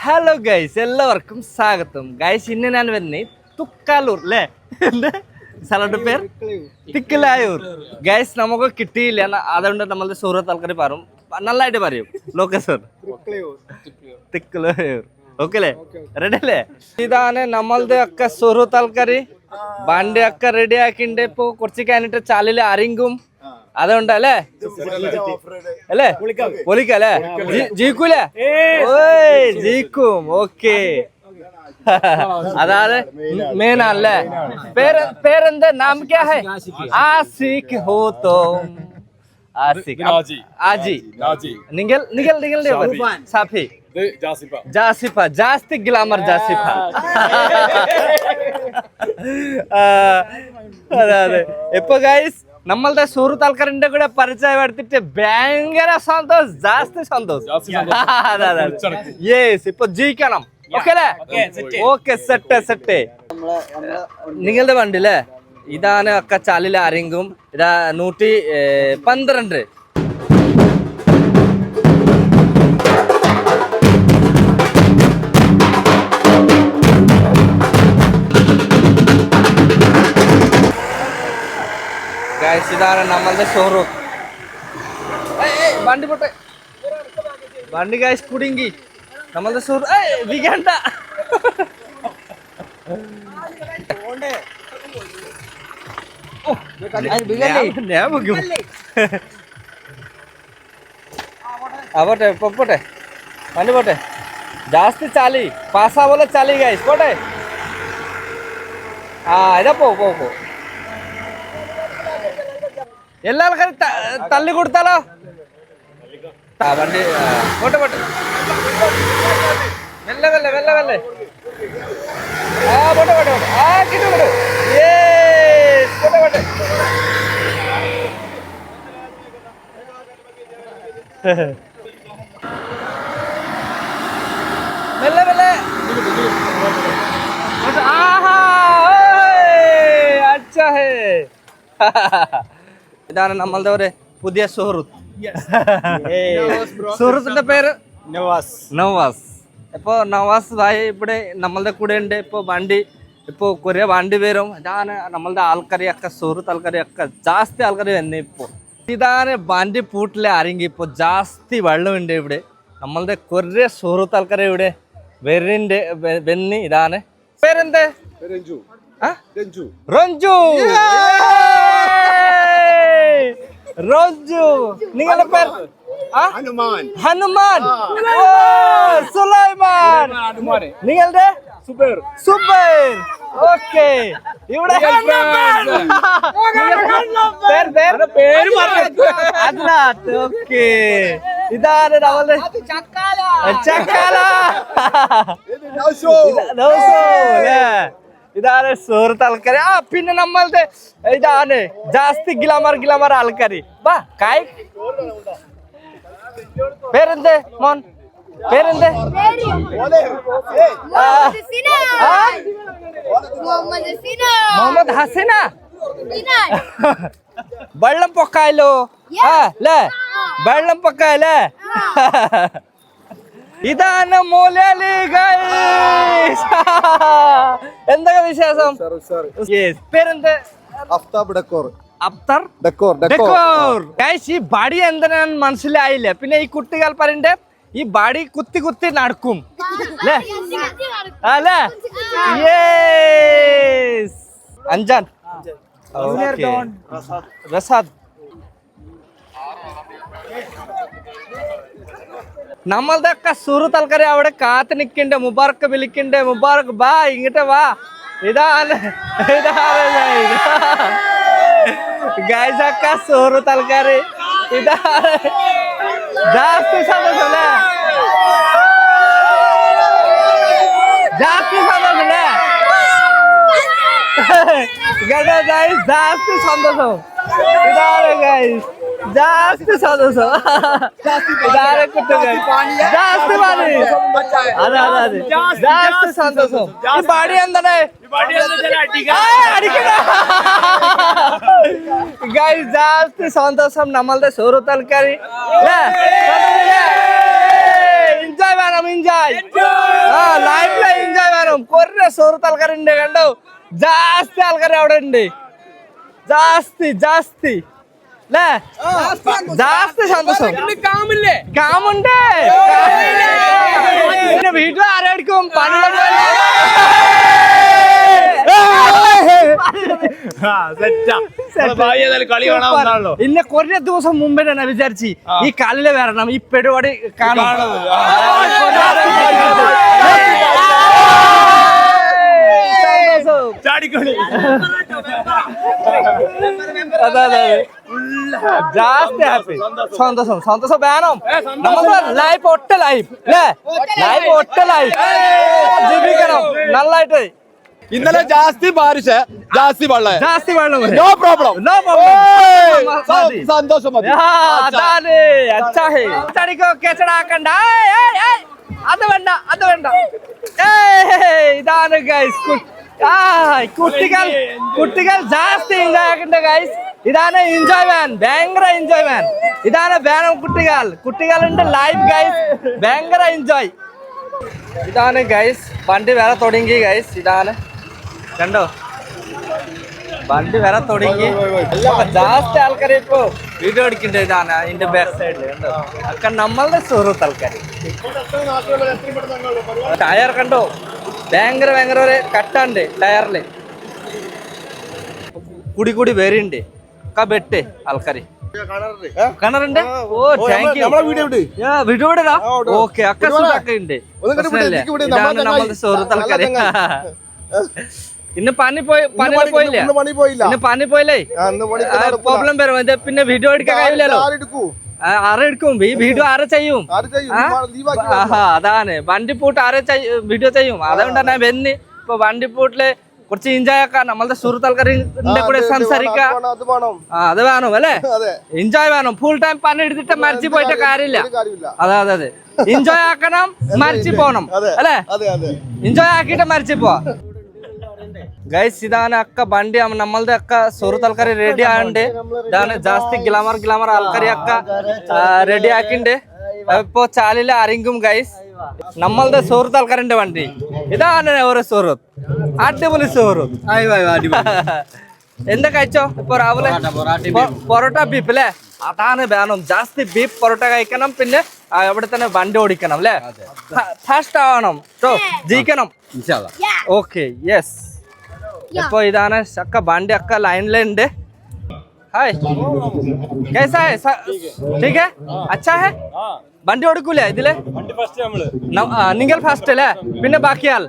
Hello guys, എല്ലാവർക്കും സ്വാഗതം. Guys, ഇന്ന് ഞാൻ വരുന്നത് തുക്കാലൂർ അല്ലേ, സ്ഥലത്തിന്റെ പേര് തിക്കലായൂർ. ഗൈസ്, നമുക്ക് കിട്ടിയില്ല, അതുകൊണ്ട് നമ്മളുടെ സൂറത്ത് ആൾക്കാർ പറയും, നല്ലതായിട്ട് പറയും ലൊക്കേഷൻ തിക്കലായൂർ. ഓക്കെ അല്ലേ, റെഡി അല്ലേ? ഇതാണ് നമ്മളുടെ ഒക്കെ സൂറത്ത് ആൾക്കാർ. വണ്ടി ഒക്കെ റെഡി ആക്കിണ്ട്. ഇപ്പൊ കുറച്ച് കഴിഞ്ഞിട്ട് ചാലില് അരിങ്കും, അതുകൊണ്ട് അല്ലേ അല്ലേ പൊളിക്കല്ലേ, ജീക്കൂലേ? ജീക്കും. ഓക്കെ, അതാണ് മെയിൻ അല്ലേ. പേരെന്ത്? നാം ക്യാ ഹൈ? ആസിഖ് ഹോ തോ ആസിഖ് ആജി. നിങ്ങളുടെ സാഫി ജാസിഫ. ജാസ്തി ഗ്ലാമർ ജാസിഫ. അതെ അതെ. ഇപ്പൊ ഗൈസ് നമ്മളുടെ സുഹൃത്ത് ആൾക്കാരിന്റെ കൂടെ പരിചയം എടുത്തിട്ട് ഭയങ്കര സന്തോഷം, ജാസ്തി സന്തോഷം. അതെ അതെ. യെസ്, ഇപ്പൊ ജീവിക്കണം. ഓക്കെ അല്ലേ? Okay, set. നിങ്ങളുടെ വണ്ടി അല്ലേ? ഇതാണ് ഒക്കെ ചാലിലെ അരിങ്കും. ഇതാ 112. ഇതാണ് നമ്മളുടെ ഷോറൂം. വണ്ടി പോട്ടെ, വണ്ടി ഗൈസ് കുടുങ്ങി. നമ്മളുടെ ഷോറൂം വികണ്ട. പോട്ടെ വണ്ടി പോട്ടെ. ജാസ്തി ചാലി പാസാ പോലെ ചാലി ഗൈസ്, പോട്ടെ. ഇതാ പോ. എല്ലാ ആൾക്കാരും തള്ളി കൊടുത്താലോ? വണ്ടി പോട്ടെ. മെല്ലെ പോട്ടെ. കിട്ടും. പോട്ടെ. മെല്ലെ. ആഹാ, അച്ഛാ ഹേ. ഇതാണ് നമ്മളുടെ ഒരു പുതിയ സുഹൃത്ത്. സുഹൃത്തിന്റെ പേര് നവാസ്. ഇപ്പൊ നവാസ് ഭായി ഇവിടെ നമ്മളുടെ കൂടെ ഉണ്ട്. ഇപ്പൊ വണ്ടി കുറെ വണ്ടി വരും. ഇതാണ് നമ്മളുടെ ആൾക്കാരെയൊക്കെ സുഹൃത്ത് ആൾക്കാരെയൊക്കെ ജാസ്തി ആൾക്കാർ തന്നെ. ഇപ്പൊ ഇതാണ് വണ്ടി പൂട്ടിലെ അരങ്ങി. ഇപ്പൊ ജാസ്തി വെള്ളമുണ്ട് ഇവിടെ. നമ്മളുടെ കുറെ സുഹൃത്ത് ആൾക്കാരെ ഇവിടെ വരുന്നുണ്ട്. വെന്നി ഇതാണ് പേരെന്ത്? റോജു. നിങ്ങളുടെ പേര്? ഹനുമാൻ. സുലൈമാൻ. നിങ്ങളുടെ? സുബൈർ. ഓക്കെ. ഇവിടെ ഓക്കെ. ഇതാണ് നമ്മളുടെ ചക്കാല. ഇതാണ് സുഹൃത്ത് ആൾക്കാര്. പിന്നെ നമ്മളുടെ ഇതാണ് ജാസ്തി ഗ്ലാമർ ആൾക്കാര്. വാ കായ്. പേരെന്ത് മോൻ? പേരെന്ത്? മുഹമ്മദ് ഹസീന. വെള്ളം പൊക്കായല്ലോ അല്ലേ? വെള്ളം പൊക്കായല്ലേ? ഇതാണ് മൊലാലി ഗൈസ്. എന്തൊക്കെ വിശേഷം? പേരെന്ത്? അഫ്താർ ഡെക്കോർ. ഗൈസ്, ഈ ബാഡി എന്തിനാണ് മനസ്സിലായില്ല. പിന്നെ ഈ കുട്ടികൾ പറയണ്ടേ ഈ ബാഡി കുത്തി നടക്കും അല്ലേ? അഞ്ചാൻ റസാദ്. നമ്മളുടെ ഒക്കെ സുഹൃത്ത് ആൾക്കാരെ അവിടെ കാത്തു നിൽക്കണ്ടേ. മുബാറക്ക് വിളിക്കണ്ടേ. മുബാറക്ക് വാ, ഇങ്ങോട്ട് വാ. ഇതാണ് ഗൈസ് ഒക്കെ സുഹൃത്ത് ആൾക്കാര്. ഇതാണ് ജാസ്തി സന്തോഷല്ലേ? ജാസ്തി സന്തോഷല്ലേ? ജാസ്തി സന്തോഷം. ഇതാണ് ഗൈസ് ജാസ്തി സന്തോഷം. ഇതാണ് കുട്ടികൾ ജാസ്തി പാടി. അതെ ജാസ്തി സന്തോഷം. ഈ പാടി എന്താണ് ഗൈസ്? ജാസ്തി സന്തോഷം നമ്മളുടെ സുഹൃത്ത് ആൾക്കാർ. എൻജോയ് വേണം എൻജോയ് ലൈഫിലെ എൻജോയ് വേണം കുറെ സുഹൃത്ത് ആൾക്കാരുണ്ട് കണ്ടോ ജാസ്തി ആൾക്കാർ അവിടെ ഉണ്ട് ജാസ്തി ജാസ്തി അല്ലേ ജാസ്തി സന്തോഷം കാമുണ്ട് പിന്നെ വീട്ടിൽ ആരായിരിക്കും പണി ഇന്നെ കുറേ ദിവസം മുമ്പേ തന്നെ വിചാരിച്ചു ഈ കളിയില് വരണം ഈ പരിപാടി കാണും അതെ അതെ ജാസ്തി ഹാപ്പി സന്തോഷം സന്തോഷം വേണം നമുക്ക് ലൈഫ് ഒറ്റ ലൈഫ് അല്ലേ ലൈഫ് ഒറ്റ ലൈഫ് ജീവിക്കണം നന്നായിട്ട് ഇന്നലെ ജാസ്തി ബാരിഷ് ജാസ്തി വെള്ളം ജാസ്തി വെള്ളം നോ പ്രോബ്ലം നോ പ്രോബ്ലം സന്തോഷം മതി അതാണ് അച്ഛാ ഹേ ചടിക്കോ കെച്ചടാക്കണ്ട അത് വേണ്ട അത് വേണ്ട ഇതാണ് ഗൈസ് കുട്ടികൾ കുട്ടികൾ ജാസ്തി എൻജോയ് ആക്കണ്ട ഗൈസ് ഇതാണ് എൻജോയ് മാൻ ഭയങ്കര എൻജോയ് മാൻ ഇതാണ് വേണം കുട്ടികൾ കുട്ടികളുണ്ട് ലൈഫ് ഗൈസ് ഭയങ്കര എൻജോയ് ഇതാണ് ഗൈസ് വണ്ടി വേറെ തുടങ്ങി ഗൈസ് ഇതാണ് കണ്ടോ വണ്ടി വേറെ തുടങ്ങി ജാസ്തി ആൾക്കാർ ഇപ്പോ വീഡിയോ എടുക്കണ്ട ഇതാണ് അതിന്റെ ബാക്ക് സൈഡില് കണ്ടോ ഒക്കെ നമ്മളുടെ സുഹൃത്ത് ആൾക്കാർ ടയർ കണ്ടോ ഭയങ്കര ഭയങ്കര ഒരു കട്ടുണ്ട് ടയറില് കൂടി കൂടി വരുന്നുണ്ട് ഒക്കെ ബെട്ട് ആൾക്കാര് കാണാറുണ്ട് ഓ താങ്ക് യു വീഡിയോ ഇടാ ഓക്കെ ഒക്കെ സുഖമൊക്കെ ഉണ്ട് ഇതാണ് നമ്മളുടെ സുഹൃത്ത് ആൾക്കാര് ഇന്ന് പണി പോയില്ലേ ഇന്ന് പണി പോയില്ലേ പ്രോബ്ലം വരും പിന്നെ വീഡിയോ എടുക്കാൻ കഴിയില്ലല്ലോ ആരെടുക്കും ഈ വീഡിയോ ആരെ ചെയ്യും അതാണ് വണ്ടി പൂട്ട് ആരെ വീഡിയോ ചെയ്യും അതുകൊണ്ടാണ് ഞാൻ വെന്ന് ഇപ്പൊ വണ്ടി പൂട്ടില് കുറച്ച് എൻജോയ് ആക്കാം നമ്മളുടെ സുഹൃത്ത് ആൾക്കാരുടെ കൂടെ സംസാരിക്കാം അത് വേണം അല്ലേ എൻജോയ് വേണം ഫുൾ ടൈം പണി എടുത്തിട്ട് മരിച്ചു പോയിട്ട് കാര്യമില്ല അതെ അതെ അതെ എൻജോയ് ആക്കണം മരിച്ചു പോണം അല്ലേ എൻജോയ് ആക്കിയിട്ട് മരിച്ചു പോവാ ഗൈസ് ഇതാണ് അക്ക വണ്ടി നമ്മളുടെ അക്ക സുഹൃത്ത് ആൾക്കാർ റെഡി ആണ്ട് ഇതാണ് ജാസ്തി ഗ്ലാമർ ആൾക്കാരെ അക്ക റെഡി ആക്കിണ്ട് ഇപ്പൊ ചാലില് അരിങ്കും ഗൈസ് നമ്മളുടെ സുഹൃത്ത് ആൾക്കാരുടെ വണ്ടി ഇതാണ് ഒരു സുഹൃത്ത് അടിപൊളി സുഹൃത്ത് എന്താ കഴിച്ചോ ഇപ്പൊ രാവിലെ പൊറോട്ട ബീഫ് അല്ലേ അതാണ് വേണം ജാസ്തി ബീഫ് പൊറോട്ട കഴിക്കണം പിന്നെ അവിടെ തന്നെ വണ്ടി ഓടിക്കണം അല്ലേ ഫാസ്റ്റ് ആവണം ജയിക്കണം ഓക്കെ യെസ് ഇപ്പൊ ഇതാണ് അക്ക വണ്ടി അക്ക ലൈനിലുണ്ട് ഹായ് कैसा है ठीक है अच्छा है വണ്ടി ഓടിക്കൂലേ ഇതില് നിങ്ങൾ ഫസ്റ്റ് അല്ലേ പിന്നെ ബാക്കിയാൽ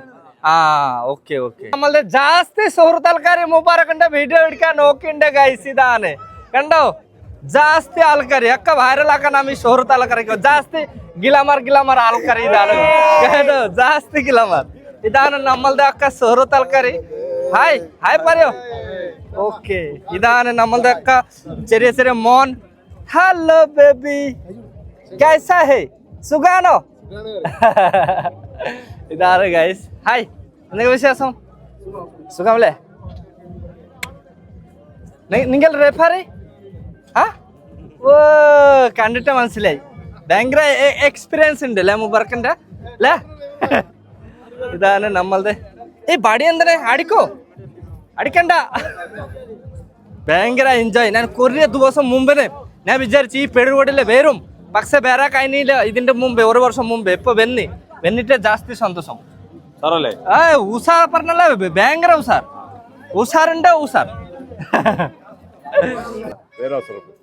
ഓക്കെ ഓക്കെ നമ്മളുടെ ജാസ്തി സുഹൃത്ത് ആൾക്കാര് മുബാറക്കിന്റെ വീഡിയോ എടുക്കാൻ നോക്കിണ്ട് ഗൈസ് ഇതാണ് കണ്ടോ ജാസ്തി ആൾക്കാര് ഒക്കെ വൈറലാക്കാൻ ഈ സുഹൃത്ത് ആൾക്കാരൊക്കെ ജാസ്തി ഗിലാമർ ആൾക്കാർ ഇതാണ് കേട്ടോ ജാസ്തി ഗിലാമർ ഇതാണ് നമ്മളുടെ ഒക്കെ സുഹൃത്ത് ആൾക്കാര് ഹായ് ഹായ് പറയോ ഓക്കെ ഇതാണ് നമ്മളുടെ ഒക്കെ ചെറിയ ചെറിയ മോൻ ഹലോ ബേബി कैसा है സുഖാണോ ഇതാണ് ഗൈസ് ഹായ് എന്തൊക്കെ വിശേഷം സുഖമല്ലേ നിങ്ങൾ റെഫറി ഓ കണ്ടിട്ട് മനസ്സിലായി ഭയങ്കര എക്സ്പീരിയൻസ് ഉണ്ട് അല്ലേ മുബാറക്കിന്റെ അല്ലേ ഇതാണ് നമ്മളുടെ ഈ ബടി എന്തിനെ അടിക്കണ്ട ഭയങ്കര എൻജോയ് ഞാൻ കുറേ ദിവസം മുമ്പേ ഞാൻ വിചാരിച്ചു ഈ പെരുവോടിലെ വരും പക്ഷെ വേറെ കഴിഞ്ഞില്ല ഇതിന്റെ മുമ്പേ ഒരു വർഷം മുമ്പേ ഇപ്പൊ വെന്നിട്ട് ജാസ്തി സന്തോഷം ഉസാർ പറഞ്ഞല്ലേ ഭയങ്കര ഉസാറുണ്ട് ഉസാർ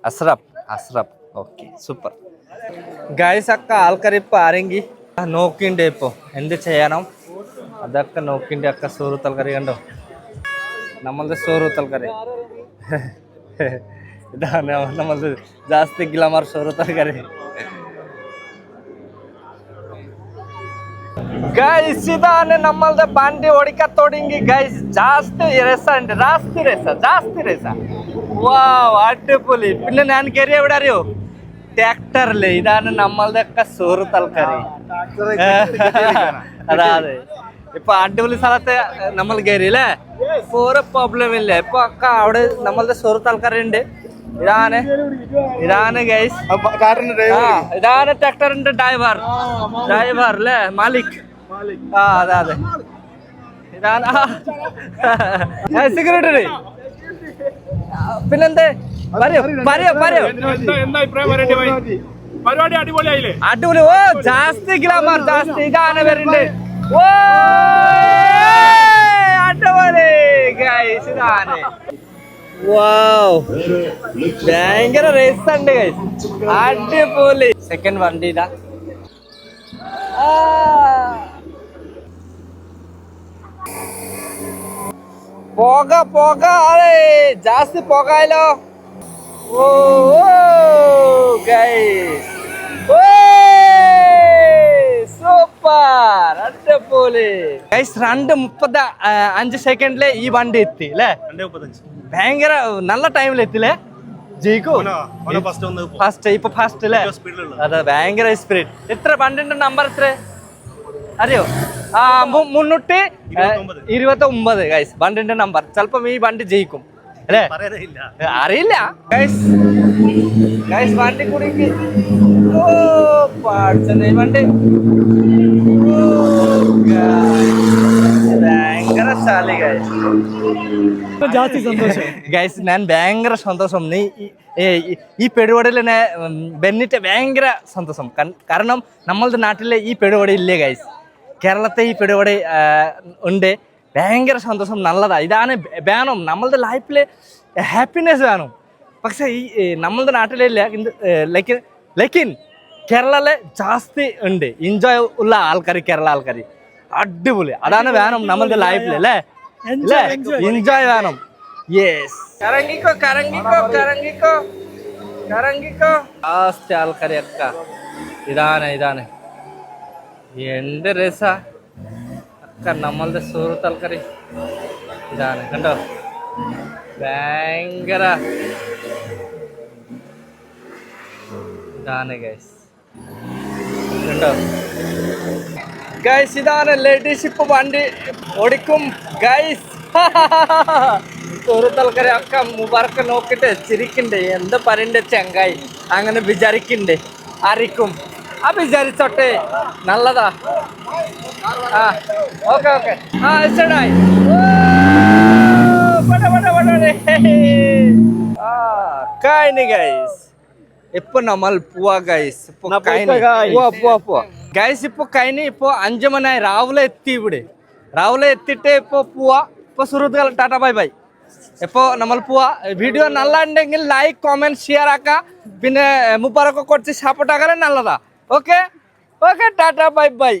അസ്രഫ് ഓക്കെ സൂപ്പർ ഗൈസ് ഒക്കെ ആൾക്കാർ ഇപ്പൊ ആരെങ്കി നോക്കിണ്ട് ഇപ്പൊ എന്ത് ചെയ്യണം അതൊക്കെ നോക്കിണ്ട് ഒക്കെ സുഹൃത്ത് ആൾക്കാർ കണ്ടോ നമ്മളുടെ സുഹൃത്ത് ആൾക്കാർ ഇതാണ് നമ്മളുടെ ജാസ്തി ഗ്ലാമർ സുഹൃത്ത് ആൾക്കാർ ഗൈസ് ഇതാണ് നമ്മളുടെ വണ്ടി ഓടിക്കാൻ തുടങ്ങി ഗൈസ് ജാസ്തി രസമുണ്ട് ജാസ്തി രസ വാവ് അടിപൊളി പിന്നെ ഞാൻ കയറി എവിടെ അറിയോ ട്രാക്ടറില് ഇതാണ് നമ്മളുടെ ഒക്കെ സുഹൃത്ത് ആൾക്കാർ അതെ ഇപ്പൊ അടിപൊളി സ്ഥലത്ത് നമ്മൾ കയറി അല്ലേ ഒരു പ്രോബ്ലം ഇല്ല ഇപ്പൊ ഒക്കെ അവിടെ നമ്മളുടെ സുഹൃത്ത് ആൾക്കാരുണ്ട് ഇതാണ് ഗൈസ്. ഇതാണ് ട്രാക്ടറിന്റെ ഡ്രൈവർ അല്ലേ, മാലിക്. അതെ അതെ, ഇതാണ് സെക്യൂരിറ്റി. പിന്നെന്തേ പറയോ. അടിപൊളി. ഓ ജാസ്തി ഗ്ലാമർ, ജാസ്തി. ഇതാണ് വരുന്നുണ്ട്. ഓ അടിപൊളി ഗൈസ്. ഇതാണ് ഭയങ്കര റേസ് ഉണ്ട് ഗൈസ്, അടിപൊളി. സെക്കൻഡ് വണ്ടി ഇതാ. പോക അതെ, ജാസ്തി പോകാലോ. ഓ ഗൈസ്, സൂപ്പർ, അടിപൊളി ഗൈസ്. 2:35 സെക്കൻഡില് ഈ വണ്ടി എത്തി അല്ലേ? ഭയങ്കര നല്ല ടൈമിൽ എത്തില്ലേ? ജയിക്കൂ ഫസ്റ്റ് അല്ലേ? അതെ, ഭയങ്കര സ്പീഡ്. എത്ര വണ്ടിന്റെ നമ്പർ എത്ര അറിയോ? 329 ഗൈസ് വണ്ടിന്റെ നമ്പർ. ചിലപ്പം ഈ വണ്ടി ജയിക്കും അല്ലേ? അറിയില്ല ഗൈസ്. വണ്ടി കുടിക്ക്. ഓ പാടിച്ചെന്ന് ഈ വണ്ടി. ഭയങ്കര ചാലി ഗൈസ്. ഗൈസ് ഞാൻ ഭയങ്കര സന്തോഷം. നീ ഈ പരിപാടിയിൽ തന്നെ ബെന്നിട്ട് ഭയങ്കര സന്തോഷം. കാരണം നമ്മളുടെ നാട്ടിലെ ഈ പരിപാടി ഇല്ലേ ഗൈസ്? കേരളത്തെ ഈ പരിപാടി ഉണ്ട്. ഭയങ്കര സന്തോഷം, നല്ലതാ. ഇതാണ് വേണം നമ്മളുടെ ലൈഫില്, ഹാപ്പിനെസ് വേണം. പക്ഷെ ഈ നമ്മളുടെ നാട്ടിലില്ല. ലെക്കിൻ കേരളയിലെ ജാസ്തി ഉണ്ട് എൻജോയ് ഉള്ള ആൾക്കാർ, കേരള ആൾക്കാർ. അടിപൊളി. അതാണ് വേണം നമ്മളുടെ ലൈഫിൽ അല്ലേ? എൻജോയ് വേണം. യെസ്, കറങ്ങിക്കോ. ലാസ്റ്റ് ആൾക്കാരെയൊക്കെ ഇതാണ് എന്ത് രസ ഒക്കെ നമ്മളുടെ സുഹൃത്ത് ആൾക്കാർ. ഇതാണ് കണ്ടോ, ഭയങ്കര ഇതാണ് ഗൈസ്. കണ്ടോ ഗൈസ്, ഇതാണ് ലീഡർഷിപ്പ് വണ്ടി ഓടിക്കും ഗൈസ്. സുഹൃത്ത് ആൾക്കാരെ ഒക്കെ മുബാർക്ക് നോക്കിട്ട് ചിരിക്കണ്ടേ, എന്താ പറയണ്ടേ ചങ്ങായി, അങ്ങനെ വിചാരിക്കണ്ടേ. ആരിക്കും വിചാരിച്ചോട്ടെ, നല്ലതാ. ഓക്കെ ശരിയായി. കഴിഞ്ഞു ഗൈസ്. ഇപ്പൊ നമ്മൾ പോവാ ഗൈസ്. ഗൈസ് ഇപ്പൊ കഴിഞ്ഞ്. ഇപ്പൊ 5 മണിയായി. രാവിലെ എത്തി ഇവിടെ. രാവിലെ എത്തിയിട്ട് ഇപ്പൊ പോവാ. ഇപ്പൊ സുഹൃത്തുക്കൾ ടാറ്റ ബൈ ബൈ. ഇപ്പൊ നമ്മൾ പോവാ. വീഡിയോ നല്ല ഉണ്ടെങ്കിൽ ലൈക്ക് കോമെന്റ് ഷെയർ ആക്ക. പിന്നെ മുബാറക്ക് കുറച്ച് സപ്പോർട്ട് ആക്കാൻ നല്ലതാ. Okay Tata bye bye.